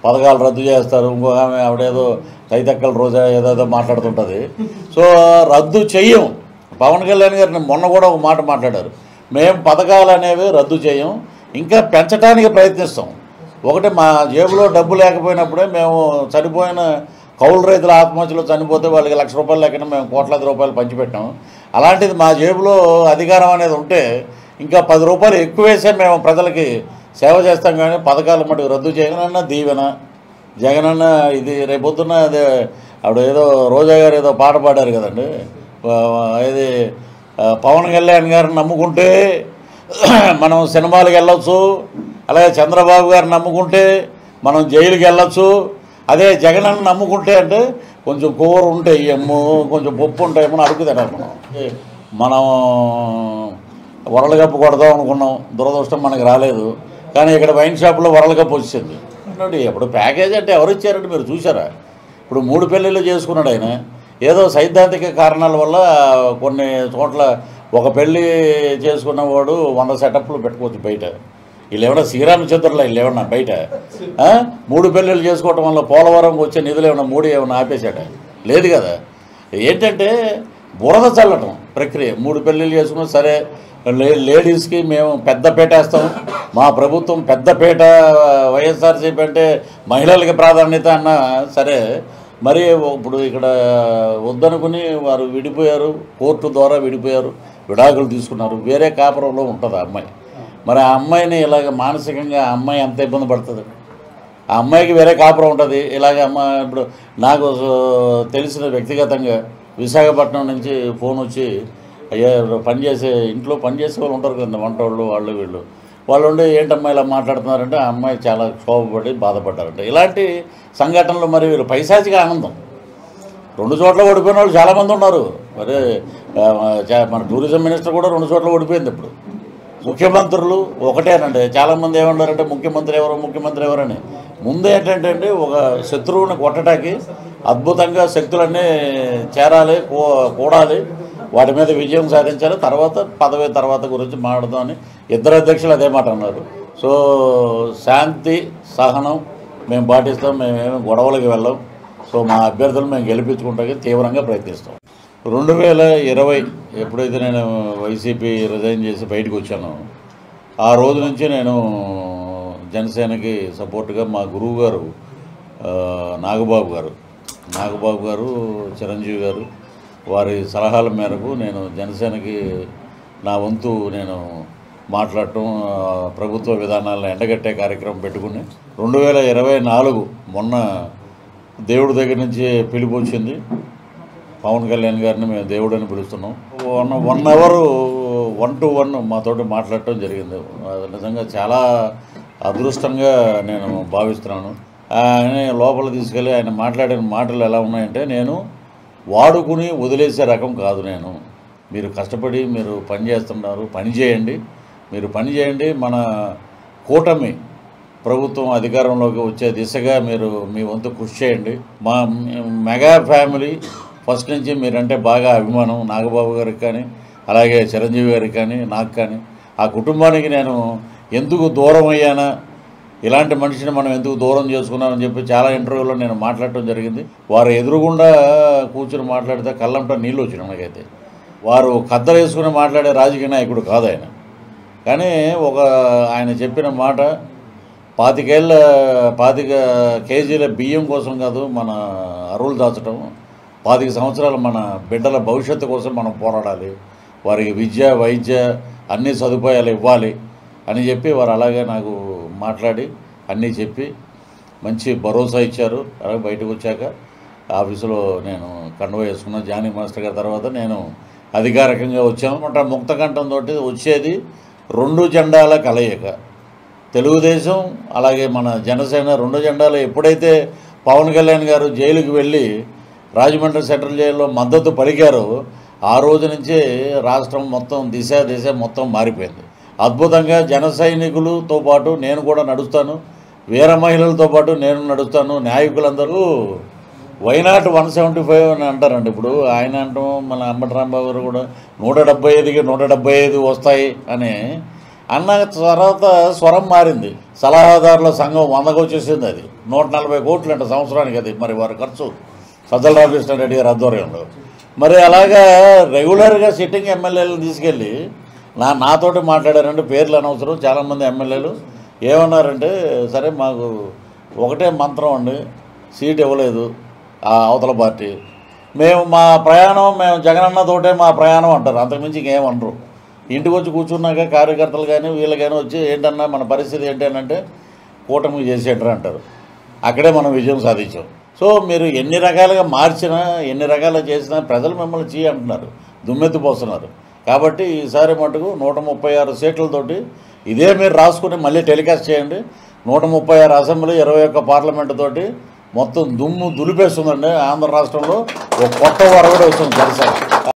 పథకాలు రద్దు చేస్తారు, ఇంకో ఆమె ఆవిడేదో తైతక్కల రోజా ఏదేదో మాట్లాడుతుంటుంది. సో రద్దు చెయ్యం. పవన్ కళ్యాణ్ గారిని మొన్న కూడా ఒక మాట మాట్లాడారు, మేము పథకాలు అనేవి రద్దు చేయం, ఇంకా పెంచడానికి ప్రయత్నిస్తాం. ఒకటి మా జేబులో డబ్బు లేకపోయినప్పుడే మేము చనిపోయిన కౌలు రైతుల ఆత్మహత్యలో చనిపోతే వాళ్ళకి ₹1,00,000 లెక్కన మేము కోట్లాది రూపాయలు పంచిపెట్టాం. అలాంటిది మా జేబులో అధికారం అనేది ఉంటే ఇంకా ₹10 ఎక్కువ వేసే మేము ప్రజలకి సేవ చేస్తాం. కానీ పథకాలు మటుకు రద్దు జగనన్న దీవెన, జగనన్న ఇది రేపొద్దున్న అదే ఆవిడ ఏదో రోజా గారు ఏదో పాట పాడారు కదండి, ఇది పవన్ కళ్యాణ్ గారిని నమ్ముకుంటే మనం సినిమాలకు వెళ్ళొచ్చు, అలాగే చంద్రబాబు గారిని నమ్ముకుంటే మనం జైలుకి వెళ్ళొచ్చు, అదే జగనన్న నమ్ముకుంటే అంటే కొంచెం కూర ఉంటాయి ఏమో, కొంచెం పప్పు ఉంటాయేమో అడుగు తినాలి. మనం వరల్డ్ కప్ కొడదాం అనుకున్నాం, దురదృష్టం మనకి రాలేదు. కానీ ఇక్కడ వైన్ షాప్లో వరల్డ్ కప్ వచ్చింది. ఇప్పుడు ప్యాకేజ్ అంటే ఎవరు ఇచ్చారంటే మీరు చూసారా? ఇప్పుడు 3 పెళ్ళిళ్ళు చేసుకున్నాడు ఆయన, ఏదో సైద్ధాంతిక కారణాల వల్ల కొన్ని చోట్ల ఒక పెళ్ళి చేసుకున్నవాడు 100 సెటప్లు పెట్టుకోవచ్చు బయట. వీళ్ళు ఏమన్నా శ్రీరామచంద్రుల వీళ్ళు ఏమన్నా బయట 3 పెళ్ళిళ్ళు చేసుకోవటం వల్ల పోలవరంకి వచ్చే నిధులు ఏమన్నా 3 ఏమన్నా ఆపేశాడ? లేదు కదా. ఏంటంటే బురద చల్లటం ప్రక్రియ. 3 పెళ్ళిళ్ళు చేసుకున్నా సరే, లేడీస్కి మేము పెద్దపేట వేస్తాం, మా ప్రభుత్వం పెద్దపేట, వైఎస్ఆర్సీపీ అంటే మహిళలకి ప్రాధాన్యత అన్నా సరే, మరి ఇప్పుడు ఇక్కడ వద్దనుకుని వారు విడిపోయారు, కోర్టు ద్వారా విడిపోయారు, విడాకులు తీసుకున్నారు. వేరే కాపురంలో ఉంటుంది ఆ అమ్మాయి. మరి ఆ అమ్మాయిని ఇలాగ మానసికంగా ఆ అమ్మాయి ఎంత ఇబ్బంది పడుతుంది? ఆ అమ్మాయికి వేరే కాపురం ఉంటుంది. ఇలాగ ఇప్పుడు నాకు తెలిసిన వ్యక్తిగతంగా విశాఖపట్నం నుంచి ఫోన్ వచ్చి, అయ్యా పనిచేసే ఇంట్లో పనిచేసే వాళ్ళు ఉంటారు కదా, వంట వాళ్ళు వీళ్ళు ఉండి ఏంటమ్మా ఇలా మాట్లాడుతున్నారంటే ఆ అమ్మాయి చాలా క్షోభపడి బాధపడ్డారంట. ఇలాంటి సంఘటనలు మరి వీళ్ళు పైశాచిక ఆనందం. 2 చోట్ల ఓడిపోయిన వాళ్ళు చాలామంది ఉన్నారు. మరి మన టూరిజం మినిస్టర్ కూడా 2 చోట్ల ఓడిపోయింది. ఇప్పుడు ముఖ్యమంత్రులు ఒకటేనండి. చాలామంది ఏమన్నారంటే ముఖ్యమంత్రి ఎవరని. ముందు ఏంటంటే అండి, ఒక శత్రువుని కొట్టడానికి అద్భుతంగా శక్తులన్నీ చేరాలి, కూడాలి, వాటి మీద విజయం సాధించాలి, తర్వాత పదవి తర్వాత గురించి మాట్లాడదామని 2 అధ్యక్షులు అదే మాట అన్నారు. సో శాంతి సహనం మేము పాటిస్తాం, మేమేమి గొడవలకి వెళ్ళాం. సో మా అభ్యర్థులు మేము గెలిపించుకుంటానికి తీవ్రంగా ప్రయత్నిస్తాం. 2020 ఎప్పుడైతే నేను వైసీపీ రిజైన్ చేసి బయటకు వచ్చానో ఆ రోజు నుంచి నేను జనసేనకి సపోర్ట్గా మా గురువు గారు నాగబాబు గారు చిరంజీవి గారు వారి సలహాల మేరకు నేను జనసేనకి నా వంతు నేను మాట్లాడటం, ప్రభుత్వ విధానాలను ఎండగట్టే కార్యక్రమం పెట్టుకుని 2024 మొన్న దేవుడి దగ్గర నుంచి పిలుపు వచ్చింది. పవన్ కళ్యాణ్ గారిని మేము దేవుడని పిలుస్తున్నాం. 1 అవర్ 1-to-1 మాతోటి మాట్లాడటం జరిగింది. నిజంగా చాలా అదృష్టంగా నేను భావిస్తున్నాను. ఆయన లోపల తీసుకెళ్ళి ఆయన మాట్లాడిన మాటలు ఎలా ఉన్నాయంటే, నేను వాడుకుని వదిలేసే రకం కాదు నేను. మీరు కష్టపడి మీరు పని చేస్తున్నారు, పని చేయండి, మన కూటమి ప్రభుత్వం అధికారంలోకి వచ్చే దిశగా మీరు మీ వంతు కృషి చేయండి. మా మెగా ఫ్యామిలీ ఫస్ట్ నుంచి మీరంటే బాగా అభిమానం, నాగబాబు గారికి కానీ అలాగే చిరంజీవి గారికి కానీ నాకు కానీ. ఆ కుటుంబానికి నేను ఎందుకు దూరం అయ్యానా, ఇలాంటి మనిషిని మనం ఎందుకు దూరం చేసుకున్నామని చెప్పి చాలా ఇంటర్వ్యూలో నేను మాట్లాడటం జరిగింది. వారు ఎదురుగుండా కూర్చుని మాట్లాడితే కళ్ళంట నీళ్ళు వచ్చినాయి నాకైతే. వారు కద్దలు వేసుకుని మాట్లాడే రాజకీయ నాయకుడు కాదు ఆయన. కానీ ఆయన చెప్పిన మాట 25 కేజీల బియ్యం కోసం కాదు మన అరువులు దాచడం, 25 సంవత్సరాలు మన బిడ్డల భవిష్యత్తు కోసం మనం పోరాడాలి, వారికి విద్య వైద్య అన్ని సదుపాయాలు ఇవ్వాలి అని చెప్పి వారు అలాగే నాకు మాట్లాడి అన్నీ చెప్పి మంచి భరోసా ఇచ్చారు. అలాగే బయటకు వచ్చాక ఆఫీసులో నేను కండువా వేసుకున్న జానీ మాస్టర్ గారి తర్వాత నేను అధికారికంగా వచ్చాను. అంటే ముక్తకంఠంతో వచ్చేది 2 జెండాల కలయిక. తెలుగుదేశం అలాగే మన జనసేన 2 జెండాలు. ఎప్పుడైతే పవన్ కళ్యాణ్ గారు జైలుకి వెళ్ళి రాజమండ్రి సెంట్రల్ జైల్లో మద్దతు పలికారో ఆ రోజు నుంచే రాష్ట్రం మొత్తం దిశ మొత్తం మారిపోయింది. అద్భుతంగా జన సైనికులతో పాటు నేను కూడా నడుస్తాను, వీర మహిళలతో పాటు నేను నడుస్తాను. నాయకులందరూ వైనాట్ 175 అని అంటారండి. ఇప్పుడు ఆయన అంటాం, మన అంబటి రాంబాబు గారు కూడా 175కి 175 వస్తాయి అని అన్న తర్వాత స్వరం మారింది. సలహాదారుల సంఘం 100కు వచ్చేసింది. అది 140 కోట్లు అంట సంవత్సరానికి. అది మరి వారి ఖర్చు సజ్జల రామకృష్ణారెడ్డి గారి ఆధ్వర్యంలో. మరి అలాగా రెగ్యులర్గా సిట్టింగ్ ఎమ్మెల్యేలను తీసుకెళ్ళి నాతోటి మాట్లాడారంటే పేర్లు అనవసరం. చాలామంది ఎమ్మెల్యేలు ఏమన్నారంటే, సరే మాకు ఒకటే మంత్రం అండి, సీట్ ఇవ్వలేదు ఆ అవతల పార్టీ, మా ప్రయాణం జగనన్నతోటే మా ప్రయాణం అంటారు. అంతకుమించి ఇంకేమనరు. ఇంటికి వచ్చి కూర్చున్నాక కార్యకర్తలు కానీ వీళ్ళు కానీ వచ్చి ఏంటన్నా మన పరిస్థితి ఏంటి అని అంటే కూటమి చేసేటరు అంటారు. అక్కడే మనం విజయం సాధించాం. సో మీరు ఎన్ని రకాలుగా మార్చినా ఎన్ని రకాలుగా చేసినా ప్రజలు మిమ్మల్ని చేయి అంటున్నారు, దుమ్మెత్తిపోస్తున్నారు. కాబట్టి ఈసారి మటుకు 136 సీట్లతోటి ఇదే మీరు రాసుకుని మళ్ళీ టెలికాస్ట్ చేయండి. 136 అసెంబ్లీ 21 పార్లమెంటు తోటి మొత్తం దుమ్ము దులిపేస్తుందండి. ఆంధ్ర రాష్ట్రంలో ఒక కొత్త వరవడి వస్తుంది జనసేన.